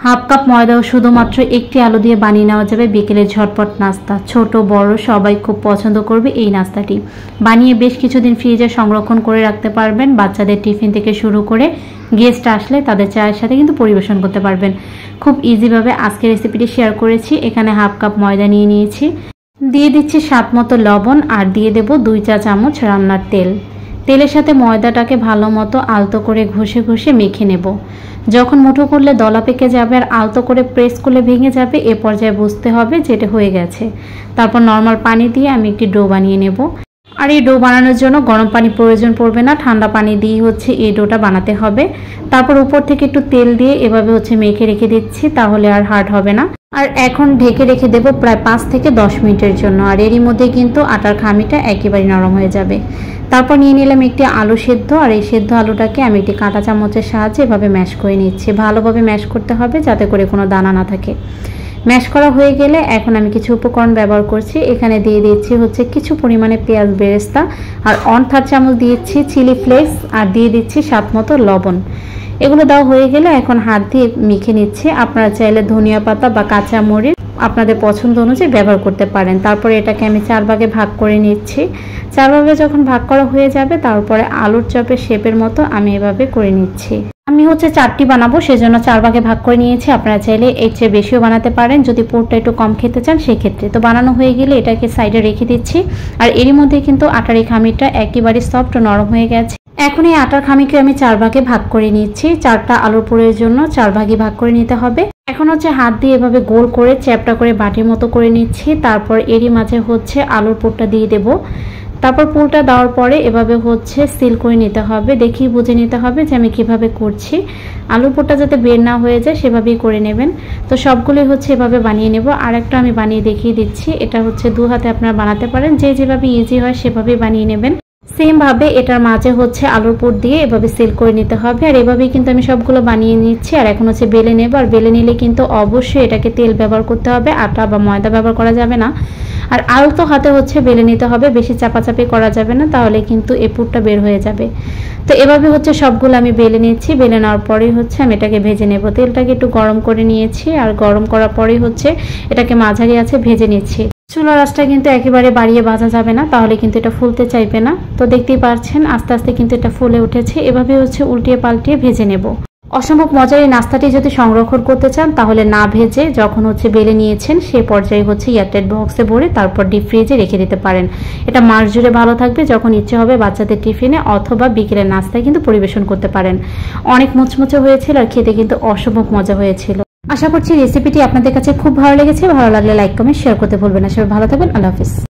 Half cup ময়দা ও শুধুমাত্র একটি আলু দিয়ে বানিয়ে নেওয়া যাবে বিকেলের ঝটপট নাস্তা। ছোট বড় সবাই খুব পছন্দ করবে এই নাস্তাটি। বানিয়ে বেশ কিছুদিন ফ্রিজে সংরক্ষণ করে রাখতে পারবেন। বাচ্চাদের টিফিন থেকে শুরু করে গেস্ট আসলে তাদের চায়ের সাথে কিন্তু পরিবেশন করতে পারবেন। খুব ইজিভাবে আজকের রেসিপিটি শেয়ার করেছি। এখানে হাফ কাপ ময়দা নিয়ে নিয়েছি, দিয়ে দিচ্ছি স্বাদ মতো লবণ আর দিয়ে দেব 2 চা চামচ রান্নার তেল। তেলের সাথে ময়দাটাকে ভালো মতো আলতো করে ঘষে ঘষে মেখে নেব। যখন মুঠো করলে দলা পেকে যাবে আর আলতো করে প্রেস করলে ভেঙে যাবে, এ পর্যায়ে বুঝতে হবে যেটা হয়ে গেছে। তারপর নর্মাল পানি দিয়ে আমি একটি ডো বানিয়ে নেব। আর এই ডো বানানোর জন্য গরম পানি প্রয়োজন পড়বে না, ঠান্ডা পানি দিয়ে এই ডোটা বানাতে হবে। তারপর উপর থেকে একটু তেল দিয়ে এভাবে মেখে রেখে দিচ্ছি, তাহলে আর হার্ড হবে না। আর এখন ঢেকে রেখে দেব প্রায় 5 থেকে 10 মিনিটের জন্য। আর এরই মধ্যে কিন্তু আটার খামিটা একেবারে নরম হয়ে যাবে। তারপর নিয়ে নিলাম একটি আলু সেদ্ধ, আর এই সেদ্ধ আলুটাকে আমি একটি কাঁটা চামচের সাহায্যে এভাবে ম্যাশ করে নিচ্ছি। ভালোভাবে ম্যাশ করতে হবে যাতে করে কোনো দানা না থাকে। ম্যাশ করা হয়ে গেলে এখন আমি কিছু উপকরণ ব্যবহার করছি। এখানে দিয়ে দিচ্ছি কিছু পরিমাণে পেঁয়াজ বেরেস্তা, আর 1/3 চামচ দিয়েছি চিলি ফ্লেক্স, আর দিয়ে দিচ্ছি স্বাদ মতো লবণ। এগুলো দেওয়া হয়ে গেলে এখন হাত দিয়ে মেখে নিচ্ছি। আপনারা চাইলে ধনিয়া পাতা বা কাঁচা মরিচ আপনাদের পছন্দ অনুযায়ী ব্যবহার করতে পারেন। তারপরে এটাকে আমি 4 ভাগে ভাগ করে নিচ্ছি। 4 ভাগে যখন ভাগ করা হয়ে যাবে, তারপরে আলুর চপের শেপের মতো আমি এভাবে করে নিচ্ছি। আমি 4টি বানাবো, সেজন্য 4 ভাগে ভাগ করে নিয়েছি। আপনারা চাইলে এর চেয়ে বেশিও বানাতে পারেন যদি পুরটা একটু কম খেতে চান সেক্ষেত্রে। তো বানানো হয়ে গেলে এটাকে সাইডে রেখে দিচ্ছি। আর এরই মধ্যে কিন্তু আটার এই খামিরটা একেবারে সফট নরম হয়ে গেছে। এখন এই আটার খামিকে আমি 4 ভাগে ভাগ করে নিচ্ছি। 4টা আলুর পুরের জন্য 4 ভাগে ভাগ করে নিতে হবে। এখন হাত দিয়ে এভাবে গোল করে চ্যাপটা করে বাটির মতো করে নিচ্ছি। তারপর এরই মাঝে আলুর পুরটা দিয়ে দেব। তারপর পুরটা দেওয়ার পরে এভাবে সিল করে নিতে হবে। দেখি বুঝে নিতে হবে যে আমি কিভাবে করছি। আলুর পুরটা যাতে বের না হয়ে যায় সেভাবেই করে নেবেন। তো সবগুলোই এভাবে বানিয়ে নেব। আর একটা আমি বানিয়ে দেখিয়ে দিচ্ছি। এটা 2 হাতে আপনারা বানাতে পারেন, যে যেভাবে ইজি হয় সেভাবেই বানিয়ে নেবেন। সেম ভাবে এটার মাঝে আলুর পুর দিয়ে এভাবে সিল করে নিতে হবে। আর এভাবেই কিন্তু আমি সবগুলো বানিয়ে নিচ্ছি। আর এখন বেলে নেব। আর বেলে নিলে কিন্তু অবশ্যই এটাকে তেল ব্যবহার করতে হবে, আটা বা ময়দা ব্যবহার করা যাবে না। আর আলতো হাতে বেলে নিতে হবে, বেশি চাপাচাপি করা যাবে না, তাহলে কিন্তু এই পুরটা বের হয়ে যাবে। তো এভাবে সবগুলো আমি বেলে নিচ্ছি। বেলে নেওয়ার পরেই আমি এটাকে ভেজে নেব। তেলটাকে একটু গরম করে নিয়েছি, আর গরম করার পরেই এটাকে মাঝারি আছে ভেজে নিচ্ছি। চুলার আঁচটা কিন্তু একেবারে বাড়িয়ে ভাজা যাবে না, তাহলে কিন্তু এটা ফুলতে চাইবে না। তো দেখতেই পাচ্ছেন আস্তে আস্তে কিন্তু এটা ফুলে উঠেছে। এভাবে উল্টিয়ে পাল্টিয়ে ভেজে নেব। অসম্ভব মজার এই নাস্তাটি যদি সংরক্ষণ করতে চান, তাহলে না ভেজে যখন বেলে নিয়েছেন সে পর্যায়ে এয়ারটাইট বক্সে ভরে তারপর ডিপ ফ্রিজে রেখে দিতে পারেন। এটা মাস জুড়ে ভালো থাকবে। যখন ইচ্ছে হবে বাচ্চাদের টিফিনে অথবা বিকেলের নাস্তায় কিন্তু পরিবেশন করতে পারেন। অনেক মুচমুচে হয়েছিল আর খেতে কিন্তু অসম্ভব মজা হয়েছিল। আশা করছি রেসিপিটি আপনাদের কাছে খুব ভালো লেগেছে। ভালো লাগলে লাইক কমেন্ট শেয়ার করতে ভুলবেন না। সবাই ভালো থাকবেন। আল্লাহ হাফেজ।